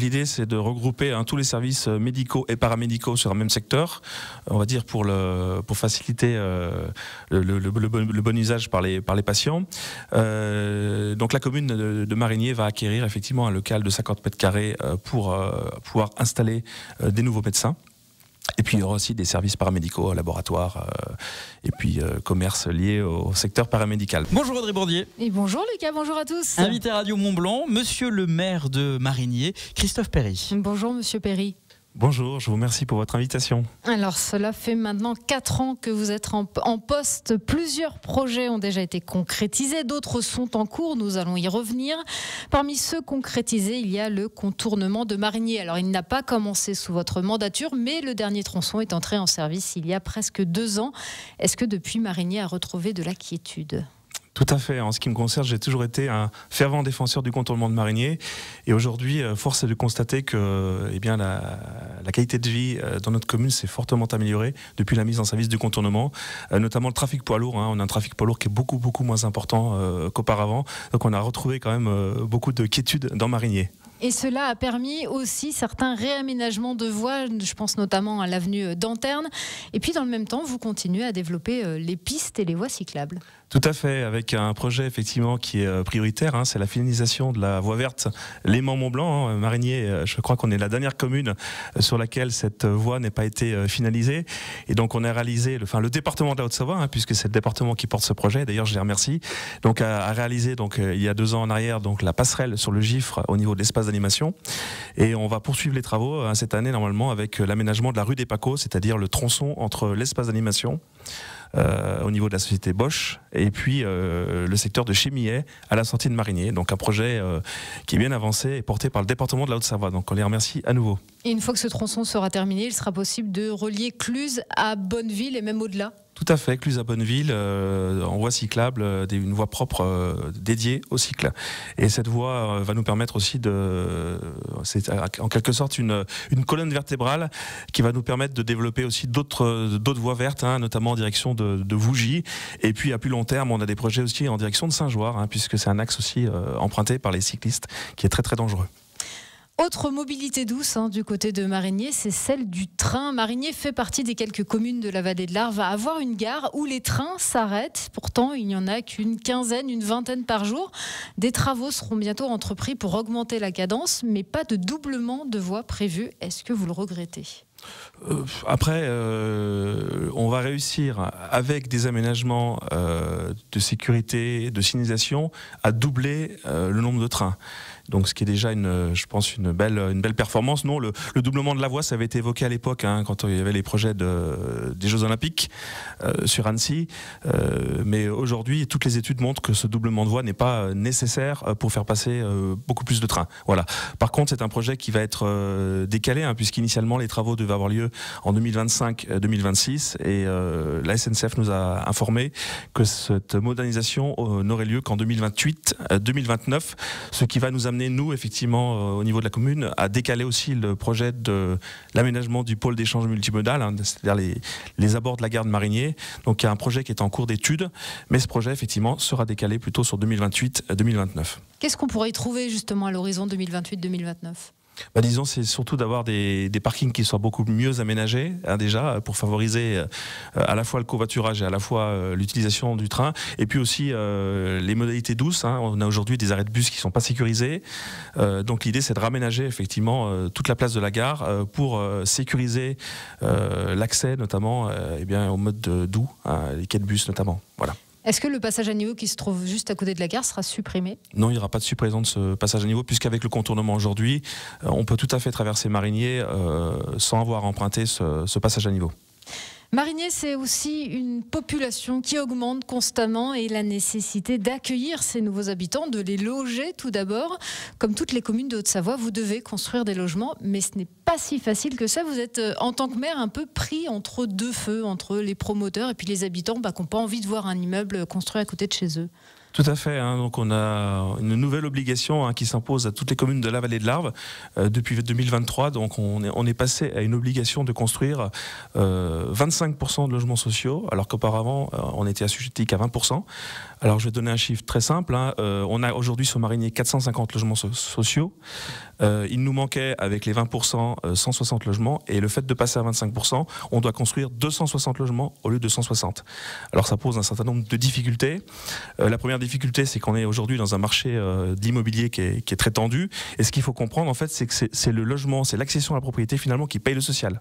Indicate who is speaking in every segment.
Speaker 1: l'idée, c'est de regrouper tous les services médicaux et paramédicaux sur un même secteur, on va dire pour faciliter le bon usage par les patients. Donc la commune de Marigné va acquérir effectivement un local de 50 mètres carrés pour pouvoir installer des nouveaux médecins. Et puis il y aura aussi des services paramédicaux, laboratoires et puis commerce liés au secteur paramédical.
Speaker 2: Bonjour Audrey Bourdier.
Speaker 3: Et bonjour Lucas, bonjour à tous.
Speaker 2: Invité Radio Mont-Blanc, monsieur le maire de Marigné, Christophe Perry.
Speaker 3: Bonjour monsieur Perry.
Speaker 1: Bonjour, je vous remercie pour votre invitation.
Speaker 3: Alors cela fait maintenant 4 ans que vous êtes en poste. Plusieurs projets ont déjà été concrétisés, d'autres sont en cours, nous allons y revenir. Parmi ceux concrétisés, il y a le contournement de Marigné. Alors il n'a pas commencé sous votre mandature, mais le dernier tronçon est entré en service il y a presque 2 ans. Est-ce que depuis Marigné a retrouvé de la quiétude ?
Speaker 1: Tout à fait. En ce qui me concerne, j'ai toujours été un fervent défenseur du contournement de Marigné. Et aujourd'hui, force est de constater que la qualité de vie dans notre commune s'est fortement améliorée depuis la mise en service du contournement, notamment le trafic poids lourd. On a un trafic poids lourd qui est beaucoup moins important qu'auparavant. Donc on a retrouvé quand même beaucoup de quiétude dans Marigné.
Speaker 3: Et cela a permis aussi certains réaménagements de voies, je pense notamment à l'avenue d'Anterne. Et puis dans le même temps, vous continuez à développer les pistes et les voies cyclables.
Speaker 1: Tout à fait, avec un projet effectivement qui est prioritaire, c'est la finalisation de la voie verte Léman-Mont-Blanc. Marigné, je crois qu'on est la dernière commune sur laquelle cette voie n'a pas été finalisée. Et donc on a réalisé, le département de la Haute-Savoie, puisque c'est le département qui porte ce projet, d'ailleurs je les remercie, donc a réalisé il y a 2 ans en arrière la passerelle sur le Gifre au niveau de l'espace d'animation. Et on va poursuivre les travaux cette année normalement avec l'aménagement de la rue des Pacos, c'est-à-dire le tronçon entre l'espace d'animation au niveau de la société Bosch et puis le secteur de Chémillet à la sortie de Marigné. Donc un projet qui est bien avancé et porté par le département de la Haute-Savoie. Donc on les remercie à nouveau.
Speaker 3: Et une fois que ce tronçon sera terminé, il sera possible de relier Cluses à Bonneville et même au-delà ?
Speaker 1: Tout à fait, Cluses à Bonneville, en voie cyclable, une voie propre dédiée au cycle. Et cette voie va nous permettre aussi c'est en quelque sorte une colonne vertébrale qui va nous permettre de développer aussi d'autres voies vertes, notamment en direction de Vougy. Et puis à plus long terme, on a des projets aussi en direction de Saint-Joire, puisque c'est un axe aussi emprunté par les cyclistes qui est très dangereux.
Speaker 3: Autre mobilité douce du côté de Marigné, c'est celle du train. Marigné fait partie des quelques communes de la vallée de l'Ar, va avoir une gare où les trains s'arrêtent. Pourtant, il n'y en a qu'une quinzaine, une vingtaine par jour. Des travaux seront bientôt entrepris pour augmenter la cadence, mais pas de doublement de voies prévu. Est-ce que vous le regrettez ?
Speaker 1: Après, on va réussir avec des aménagements de sécurité, de signalisation, à doubler le nombre de trains. Donc, ce qui est déjà, je pense, une belle performance. Non, le doublement de la voie, ça avait été évoqué à l'époque, quand il y avait les projets des Jeux Olympiques sur Annecy. Mais aujourd'hui, toutes les études montrent que ce doublement de voie n'est pas nécessaire pour faire passer beaucoup plus de trains. Voilà. Par contre, c'est un projet qui va être décalé, puisqu'initialement, les travaux devaient avoir lieu en 2025-2026. Et la SNCF nous a informé que cette modernisation n'aurait lieu qu'en 2028-2029, ce qui va nous amener, nous, effectivement, au niveau de la commune, à décaler aussi le projet de l'aménagement du pôle d'échange multimodal, c'est-à-dire les abords de la gare de Marigné. Donc il y a un projet qui est en cours d'étude, mais ce projet, effectivement, sera décalé plutôt sur 2028-2029.
Speaker 3: Qu'est-ce qu'on pourrait y trouver, justement, à l'horizon 2028-2029 ?
Speaker 1: Disons, c'est surtout d'avoir des parkings qui soient beaucoup mieux aménagés, déjà, pour favoriser à la fois le covoiturage et à la fois l'utilisation du train. Et puis aussi les modalités douces. On a aujourd'hui des arrêts de bus qui ne sont pas sécurisés. Donc l'idée, c'est de raménager effectivement toute la place de la gare pour sécuriser l'accès, notamment au mode doux, les quais de bus notamment. Voilà.
Speaker 3: Est-ce que le passage à niveau qui se trouve juste à côté de la gare sera supprimé ?
Speaker 1: Non, il n'y aura pas de suppression de ce passage à niveau, puisqu'avec le contournement aujourd'hui, on peut tout à fait traverser Marigné sans avoir emprunté ce passage à niveau.
Speaker 3: Marigné, c'est aussi une population qui augmente constamment et la nécessité d'accueillir ces nouveaux habitants, de les loger tout d'abord. Comme toutes les communes de Haute-Savoie, vous devez construire des logements, mais ce n'est pas si facile que ça. Vous êtes, en tant que maire, un peu pris entre deux feux, entre les promoteurs et puis les habitants qui n'ont pas envie de voir un immeuble construit à côté de chez eux.
Speaker 1: Tout à fait. Donc on a une nouvelle obligation qui s'impose à toutes les communes de la vallée de l'Arve depuis 2023. Donc on est passé à une obligation de construire 25% de logements sociaux, alors qu'auparavant on était assujetti qu'à 20%. Alors je vais donner un chiffre très simple. On a aujourd'hui sur Marigné 450 logements sociaux. Il nous manquait avec les 20% 160 logements, et le fait de passer à 25%, on doit construire 260 logements au lieu de 160. Alors ça pose un certain nombre de difficultés. La première difficulté, c'est qu'on est aujourd'hui dans un marché de l'immobilier qui est très tendu, et ce qu'il faut comprendre en fait, c'est que c'est le logement, c'est l'accession à la propriété finalement qui paye le social.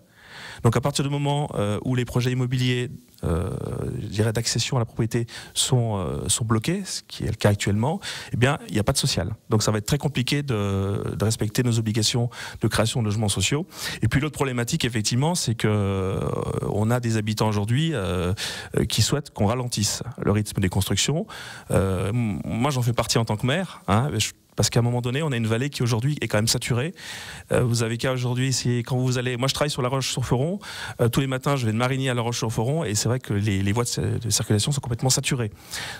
Speaker 1: Donc à partir du moment où les projets immobiliers, je dirais d'accession à la propriété sont bloqués, ce qui est le cas actuellement, eh bien il n'y a pas de social. Donc ça va être très compliqué de respecter nos obligations de création de logements sociaux. Et puis l'autre problématique effectivement, c'est que on a des habitants aujourd'hui qui souhaitent qu'on ralentisse le rythme des constructions. Moi j'en fais partie en tant que maire. Parce qu'à un moment donné, on a une vallée qui aujourd'hui est quand même saturée. Vous avez qu'à aujourd'hui, quand vous allez... Moi, je travaille sur La Roche-sur-Foron. Tous les matins, je vais de Marigny à La Roche-sur-Foron, et c'est vrai que les voies de circulation sont complètement saturées.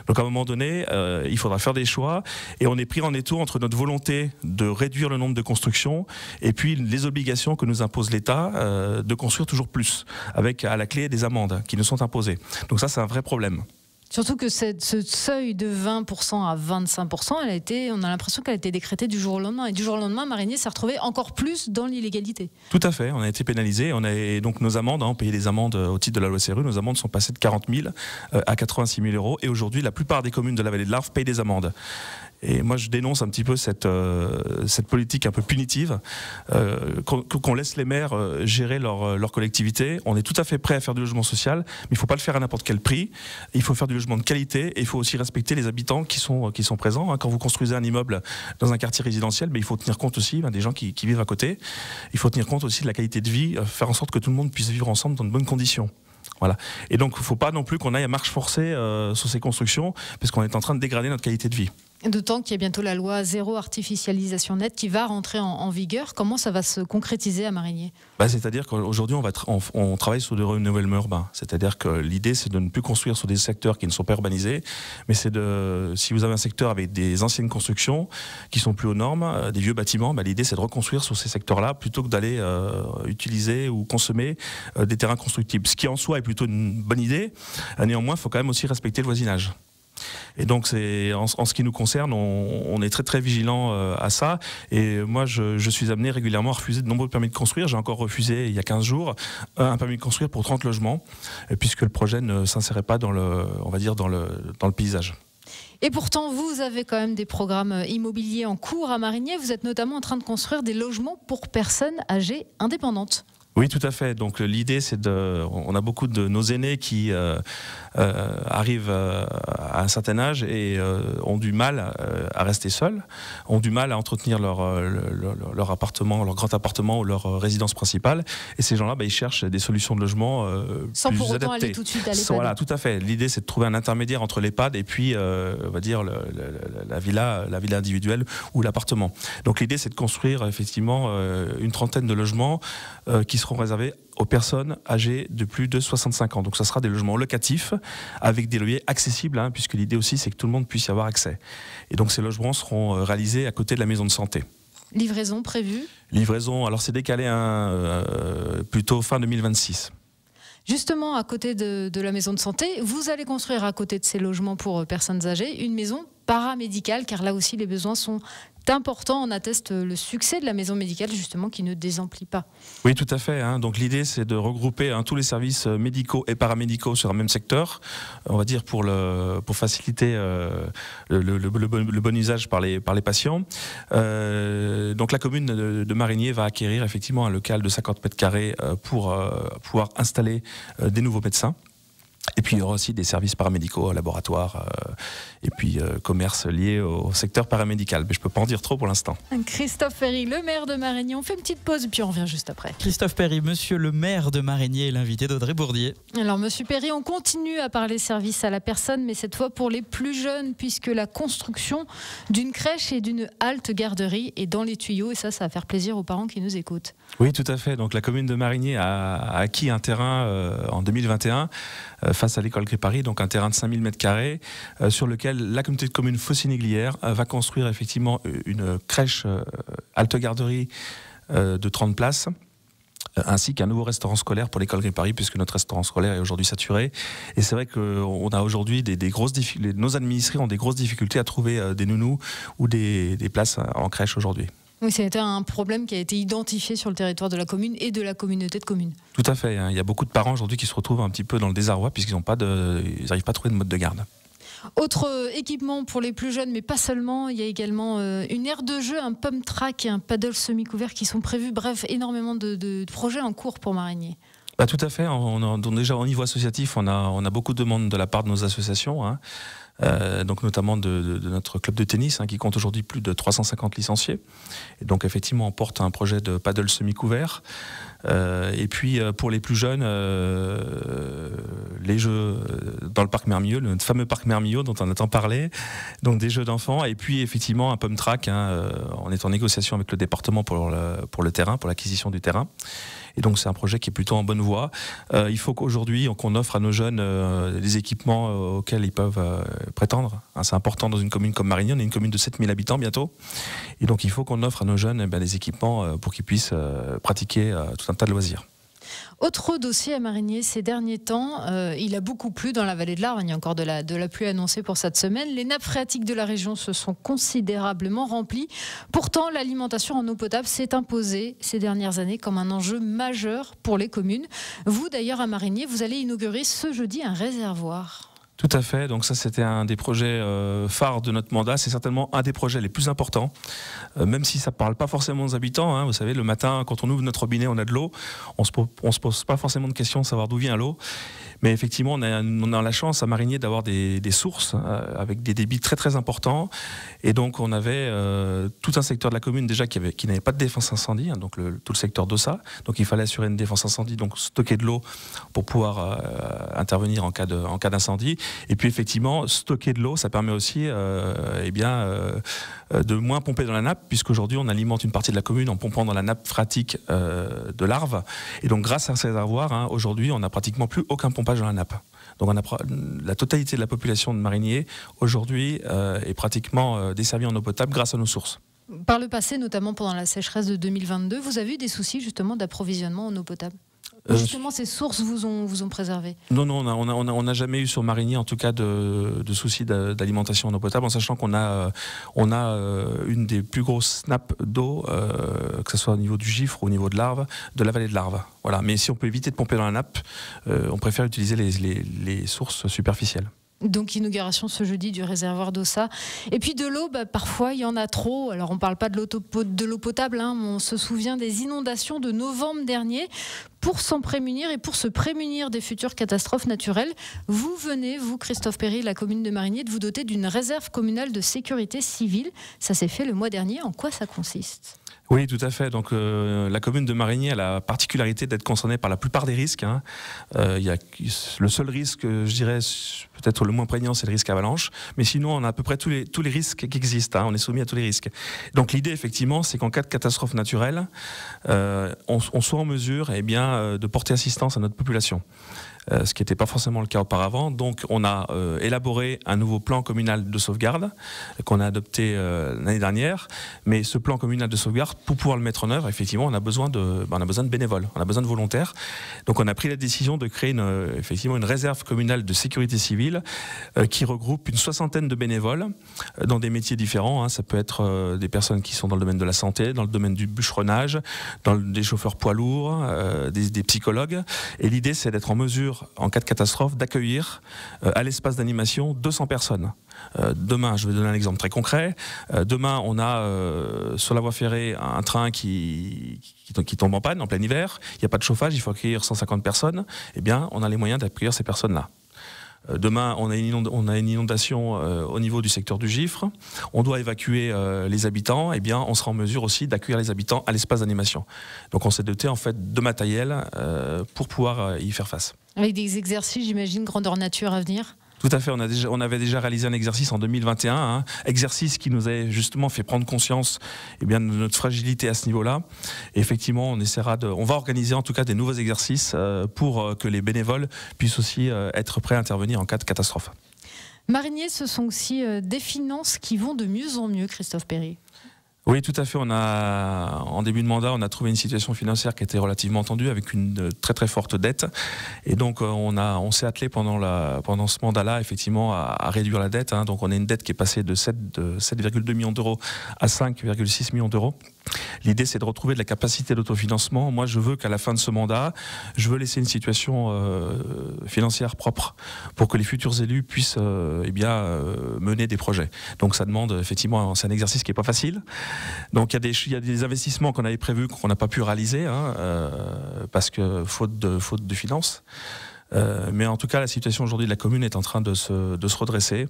Speaker 1: Donc à un moment donné, il faudra faire des choix, et on est pris en étau entre notre volonté de réduire le nombre de constructions et puis les obligations que nous impose l'État de construire toujours plus, avec à la clé des amendes qui nous sont imposées. Donc ça, c'est un vrai problème.
Speaker 3: Surtout que ce seuil de 20% à 25%, on a l'impression qu'elle a été décrétée du jour au lendemain. Et du jour au lendemain, Marigné s'est retrouvé encore plus dans l'illégalité. Tout à fait,
Speaker 1: on a été pénalisé. Et donc nos amendes, on payait des amendes au titre de la loi SRU. Nos amendes sont passées de 40 000 à 86 000 euros. Et aujourd'hui, la plupart des communes de la vallée de l'Arve payent des amendes. Et moi, je dénonce un petit peu cette politique un peu punitive, qu'on laisse les maires gérer leur collectivité. On est tout à fait prêt à faire du logement social, mais il ne faut pas le faire à n'importe quel prix. Il faut faire du logement de qualité, et il faut aussi respecter les habitants qui sont présents. Quand vous construisez un immeuble dans un quartier résidentiel, il faut tenir compte aussi des gens qui vivent à côté. Il faut tenir compte aussi de la qualité de vie, faire en sorte que tout le monde puisse vivre ensemble dans de bonnes conditions. Voilà. Et donc, il ne faut pas non plus qu'on aille à marche forcée sur ces constructions, parce qu'on est en train de dégrader notre qualité de vie.
Speaker 3: D'autant qu'il y a bientôt la loi zéro artificialisation nette qui va rentrer en vigueur. Comment ça va se concrétiser à Marigné ?
Speaker 1: C'est-à-dire qu'aujourd'hui, on travaille sur du renouvellement urbain. C'est-à-dire que l'idée, c'est de ne plus construire sur des secteurs qui ne sont pas urbanisés, mais si vous avez un secteur avec des anciennes constructions qui sont plus aux normes, des vieux bâtiments, l'idée, c'est de reconstruire sur ces secteurs-là plutôt que d'aller utiliser ou consommer des terrains constructibles. Ce qui en soi est plutôt une bonne idée. Néanmoins, il faut quand même aussi respecter le voisinage. Et donc, en ce qui nous concerne, on est très très vigilant à ça. Et moi, je suis amené régulièrement à refuser de nombreux permis de construire. J'ai encore refusé, il y a 15 jours, un permis de construire pour 30 logements, puisque le projet ne s'insérait pas dans le paysage.
Speaker 3: Et pourtant, vous avez quand même des programmes immobiliers en cours à Marigné. Vous êtes notamment en train de construire des logements pour personnes âgées indépendantes.
Speaker 1: Oui, tout à fait. Donc l'idée, on a beaucoup de nos aînés qui arrivent à un certain âge et ont du mal à rester seuls, ont du mal à entretenir leur appartement, leur grand appartement ou leur résidence principale. Et ces gens-là, ils cherchent des solutions de logement
Speaker 3: sans
Speaker 1: plus
Speaker 3: pour
Speaker 1: adaptées.
Speaker 3: Autant aller tout de suite à l'EHPAD.
Speaker 1: Voilà, tout à fait. L'idée, c'est de trouver un intermédiaire entre l'EHPAD et puis, on va dire, la villa individuelle ou l'appartement. Donc l'idée, c'est de construire effectivement une trentaine de logements qui seront réservés aux personnes âgées de plus de 65 ans. Donc ça sera des logements locatifs avec des loyers accessibles, puisque l'idée aussi c'est que tout le monde puisse y avoir accès. Et donc ces logements seront réalisés à côté de la maison de santé.
Speaker 3: Livraison prévue ?
Speaker 1: Livraison, alors c'est décalé plutôt fin 2026.
Speaker 3: Justement, à côté de la maison de santé, vous allez construire à côté de ces logements pour personnes âgées une maison paramédicale, car là aussi les besoins sont importants. On atteste le succès de la maison médicale, justement, qui ne désemplit pas.
Speaker 1: Oui, tout à fait. Donc l'idée, c'est de regrouper tous les services médicaux et paramédicaux sur un même secteur, on va dire pour faciliter le bon usage par les patients. Donc la commune de Marigné va acquérir effectivement un local de 50 mètres carrés pour pouvoir installer des nouveaux médecins. Et puis il y aura aussi des services paramédicaux, laboratoires et puis commerce liés au secteur paramédical. Mais je ne peux pas en dire trop pour l'instant.
Speaker 3: Christophe Perry, le maire de Marigné. On fait une petite pause et puis on revient juste après.
Speaker 2: Christophe Perry, monsieur le maire de Marigné, est l'invité d'Audrey Bourdier.
Speaker 3: Alors monsieur Perry, on continue à parler service à la personne, mais cette fois pour les plus jeunes, puisque la construction d'une crèche et d'une halte garderie est dans les tuyaux. Et ça va faire plaisir aux parents qui nous écoutent.
Speaker 1: Oui, tout à fait. Donc la commune de Marigné a acquis un terrain en 2021 face à l'école Gré-Paris, donc un terrain de 5000 m², sur lequel la communauté de communes Faucigny-Glières va construire effectivement une crèche halte-garderie de 30 places, ainsi qu'un nouveau restaurant scolaire pour l'école Gré-Paris, puisque notre restaurant scolaire est aujourd'hui saturé. Et c'est vrai qu'on a aujourd'hui des grosses difficultés, nos administrés ont des grosses difficultés à trouver des nounous ou des places en crèche aujourd'hui.
Speaker 3: Oui, c'était un problème qui a été identifié sur le territoire de la commune et de la communauté de communes.
Speaker 1: Tout à fait. Il y a beaucoup de parents aujourd'hui qui se retrouvent un petit peu dans le désarroi puisqu'ils n'arrivent pas à trouver de mode de garde.
Speaker 3: Autre équipement pour les plus jeunes, mais pas seulement, il y a également une aire de jeu, un pump track et un paddle semi-couvert qui sont prévus. Bref, énormément de projets en cours pour Marigny.
Speaker 1: Tout à fait. Donc déjà au niveau associatif, on a beaucoup de demandes de la part de nos associations, hein. Donc notamment de notre club de tennis, hein, qui compte aujourd'hui plus de 350 licenciés. Et donc effectivement, on porte un projet de paddle semi-couvert. Et puis pour les plus jeunes, les jeux dans le parc Mermillod, le fameux parc Mermillod dont on a tant parlé, donc des jeux d'enfants. Et puis effectivement un pump track, hein, on est en négociation avec le département pour le terrain, pour l'acquisition du terrain. Et donc c'est un projet qui est plutôt en bonne voie. Il faut qu'aujourd'hui qu'on offre à nos jeunes des équipements auxquels ils peuvent prétendre. Hein, c'est important dans une commune comme Marigny, on est une commune de 7000 habitants bientôt. Et donc il faut qu'on offre à nos jeunes des équipements pour qu'ils puissent pratiquer tout un tas de loisirs.
Speaker 3: Autre dossier à Marigny ces derniers temps, il a beaucoup plu dans la vallée de l'Arve, il y a encore de la pluie annoncée pour cette semaine. Les nappes phréatiques de la région se sont considérablement remplies. Pourtant, l'alimentation en eau potable s'est imposée ces dernières années comme un enjeu majeur pour les communes. Vous d'ailleurs à Marigny, vous allez inaugurer ce jeudi un réservoir.
Speaker 1: Tout à fait, donc ça c'était un des projets phares de notre mandat, c'est certainement un des projets les plus importants, même si ça ne parle pas forcément aux habitants, hein. Vous savez, le matin quand on ouvre notre robinet on a de l'eau, on se pose pas forcément de questions de savoir d'où vient l'eau, mais effectivement on a la chance à Marigny d'avoir des sources avec des débits très très importants, et donc on avait tout un secteur de la commune déjà qui n'avait pas de défense incendie, hein, donc tout le secteur d'Ossa, donc il fallait assurer une défense incendie, donc stocker de l'eau pour pouvoir intervenir en cas d'incendie. Et puis effectivement, stocker de l'eau, ça permet aussi de moins pomper dans la nappe, puisqu'aujourd'hui on alimente une partie de la commune en pompant dans la nappe phréatique de l'Arve. Et donc grâce à ces réservoirs, hein, aujourd'hui on n'a pratiquement plus aucun pompage dans la nappe. Donc la totalité de la population de Marigny aujourd'hui est pratiquement desservie en eau potable grâce à nos sources.
Speaker 3: Par le passé, notamment pendant la sécheresse de 2022, vous avez eu des soucis justement d'approvisionnement en eau potable ? Justement, ces sources vous ont préservé? Non,
Speaker 1: on n'a jamais eu sur Marigny, en tout cas, de soucis d'alimentation en eau potable, en sachant qu'on a une des plus grosses nappes d'eau, que ce soit au niveau du Gifre ou au niveau de l'Arve, de la vallée de l'Arve. Voilà. Mais si on peut éviter de pomper dans la nappe, on préfère utiliser les sources superficielles.
Speaker 3: Donc inauguration ce jeudi du réservoir d'Ossa. Et puis de l'eau, parfois il y en a trop. Alors on ne parle pas de l'eau potable, hein, mais on se souvient des inondations de novembre dernier. Pour s'en prémunir et pour se prémunir des futures catastrophes naturelles, vous venez, vous Christophe Perry, la commune de Marigny, de vous doter d'une réserve communale de sécurité civile. Ça s'est fait le mois dernier. En quoi ça consiste ?
Speaker 1: Oui, tout à fait. Donc la commune de Marigny a la particularité d'être concernée par la plupart des risques, hein. Y a le seul risque, je dirais, peut-être le moins prégnant, c'est le risque avalanche. Mais sinon, on a à peu près tous les risques qui existent, hein. On est soumis à tous les risques. Donc l'idée, effectivement, c'est qu'en cas de catastrophe naturelle, on soit en mesure de porter assistance à notre population. Ce qui n'était pas forcément le cas auparavant. Donc on a élaboré un nouveau plan communal de sauvegarde qu'on a adopté l'année dernière. Mais ce plan communal de sauvegarde, pour pouvoir le mettre en œuvre, effectivement, on a besoin de bénévoles, on a besoin de volontaires. Donc on a pris la décision de créer une réserve communale de sécurité civile qui regroupe une 60aine de bénévoles dans des métiers différents, hein. Ça peut être des personnes qui sont dans le domaine de la santé, dans le domaine du bûcheronnage, des chauffeurs poids lourds, des psychologues. Et l'idée, c'est d'être en mesure, en cas de catastrophe, d'accueillir à l'espace d'animation 200 personnes. Demain, je vais donner un exemple très concret. Demain, on a sur la voie ferrée un train qui tombe en panne en plein hiver. Il n'y a pas de chauffage, il faut accueillir 150 personnes. Eh bien, on a les moyens d'accueillir ces personnes-là. Demain, on a une inondation au niveau du secteur du Gifre. On doit évacuer les habitants. Eh bien, on sera en mesure aussi d'accueillir les habitants à l'espace d'animation. Donc, on s'est doté en fait de matériel pour pouvoir y faire face.
Speaker 3: Avec des exercices, j'imagine, grandeur nature à venir.
Speaker 1: Tout à fait, on avait déjà réalisé un exercice en 2021, exercice qui nous a justement fait prendre conscience de notre fragilité à ce niveau-là. Et effectivement, on va organiser en tout cas des nouveaux exercices pour que les bénévoles puissent aussi être prêts à intervenir en cas de catastrophe.
Speaker 3: Marigné, ce sont aussi des finances qui vont de mieux en mieux, Christophe Perry.
Speaker 1: Oui, tout à fait. En début de mandat, on a trouvé une situation financière qui était relativement tendue avec une très très forte dette. Et donc, on s'est attelé pendant ce mandat-là, effectivement, à réduire la dette. Donc, on a une dette qui est passée de 7,2 millions d'euros à 5,6 millions d'euros. L'idée, c'est de retrouver de la capacité d'autofinancement. Moi, je veux qu'à la fin de ce mandat, je veux laisser une situation financière propre pour que les futurs élus puissent mener des projets. Donc, ça demande effectivement, c'est un exercice qui n'est pas facile. Donc, il y a des investissements qu'on avait prévus qu'on n'a pas pu réaliser parce que faute de finances. Mais en tout cas, la situation aujourd'hui de la commune est en train de se redresser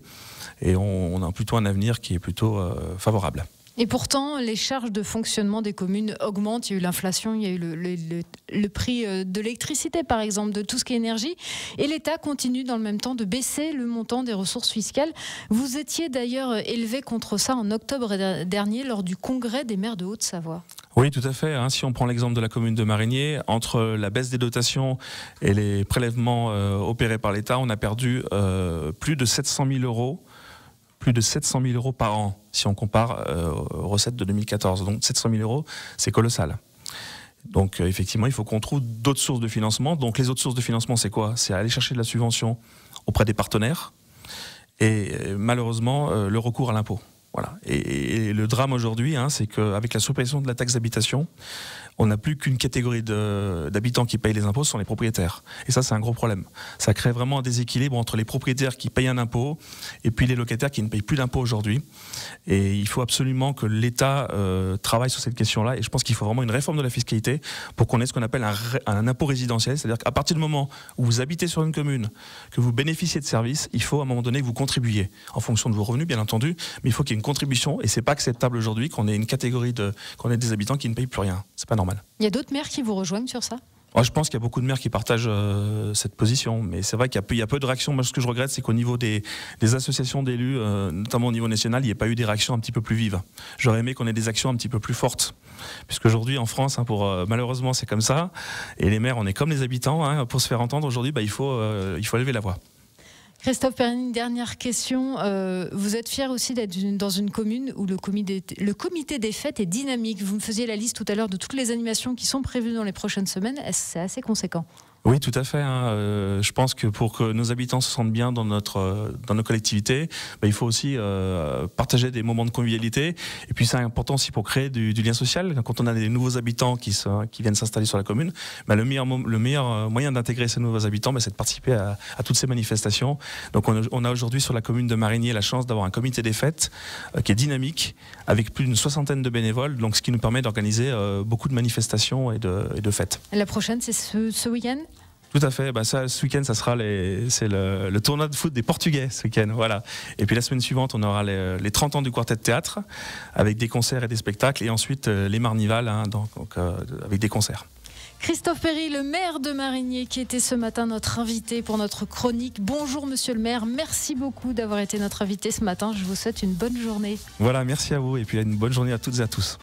Speaker 1: et on a plutôt un avenir qui est plutôt favorable.
Speaker 3: Et pourtant, les charges de fonctionnement des communes augmentent. Il y a eu l'inflation, il y a eu le prix de l'électricité, par exemple, de tout ce qui est énergie. Et l'État continue dans le même temps de baisser le montant des ressources fiscales. Vous étiez d'ailleurs élevé contre ça en octobre dernier lors du congrès des maires de Haute-Savoie.
Speaker 1: Oui, tout à fait. Si on prend l'exemple de la commune de Marigné, entre la baisse des dotations et les prélèvements opérés par l'État, on a perdu plus de 700 000 euros. Plus de 700 000 euros par an, si on compare aux recettes de 2014. Donc 700 000 euros, c'est colossal. Donc effectivement, il faut qu'on trouve d'autres sources de financement. Donc les autres sources de financement, c'est quoi? C'est aller chercher de la subvention auprès des partenaires et malheureusement le recours à l'impôt. Voilà. Et le drame aujourd'hui, c'est qu'avec la suppression de la taxe d'habitation, on n'a plus qu'une catégorie d'habitants qui payent les impôts, ce sont les propriétaires. Et ça, c'est un gros problème. Ça crée vraiment un déséquilibre entre les propriétaires qui payent un impôt et puis les locataires qui ne payent plus d'impôt aujourd'hui. Et il faut absolument que l'État travaille sur cette question-là. Et je pense qu'il faut vraiment une réforme de la fiscalité pour qu'on ait ce qu'on appelle un impôt résidentiel. C'est-à-dire qu'à partir du moment où vous habitez sur une commune, que vous bénéficiez de services, il faut à un moment donné que vous contribuiez, en fonction de vos revenus, bien entendu, mais il faut qu'il y ait une contribution. Et c'est pas acceptable aujourd'hui qu'on ait une catégorie qu'on ait des habitants qui ne payent plus rien. C'est pas normal.
Speaker 3: Il y a d'autres maires qui vous rejoignent sur ça ?
Speaker 1: Je pense qu'il y a beaucoup de maires qui partagent cette position, mais c'est vrai qu'il y a peu de réactions. Moi, ce que je regrette, c'est qu'au niveau des associations d'élus, notamment au niveau national, il n'y ait pas eu des réactions un petit peu plus vives. J'aurais aimé qu'on ait des actions un petit peu plus fortes, puisqu'aujourd'hui, en France, malheureusement, c'est comme ça, et les maires, on est comme les habitants. Pour se faire entendre aujourd'hui, il faut élever la voix.
Speaker 3: Christophe Perry, une dernière question. Vous êtes fier aussi d'être dans une commune où le comité des fêtes est dynamique. Vous me faisiez la liste tout à l'heure de toutes les animations qui sont prévues dans les prochaines semaines. C'est assez conséquent.
Speaker 1: Oui, tout à fait. Je pense que pour que nos habitants se sentent bien dans nos collectivités, il faut aussi partager des moments de convivialité. Et puis c'est important aussi pour créer du lien social. Quand on a des nouveaux habitants qui viennent s'installer sur la commune, le meilleur moyen d'intégrer ces nouveaux habitants, c'est de participer à toutes ces manifestations. Donc on a aujourd'hui sur la commune de Marigné la chance d'avoir un comité des fêtes qui est dynamique, avec plus d'une 60aine de bénévoles, donc ce qui nous permet d'organiser beaucoup de manifestations et de fêtes.
Speaker 3: La prochaine, c'est ce week-end ?
Speaker 1: Tout à fait. Ce week-end, ça sera c'est le tournoi de foot des Portugais ce week-end. Voilà. Et puis la semaine suivante, on aura les 30 ans du quartet de théâtre avec des concerts et des spectacles. Et ensuite les Marnivals avec des concerts.
Speaker 3: Christophe Perry, le maire de Marigné, qui était ce matin notre invité pour notre chronique. Bonjour monsieur le maire, merci beaucoup d'avoir été notre invité ce matin. Je vous souhaite une bonne journée.
Speaker 1: Voilà, merci à vous et puis une bonne journée à toutes et à tous.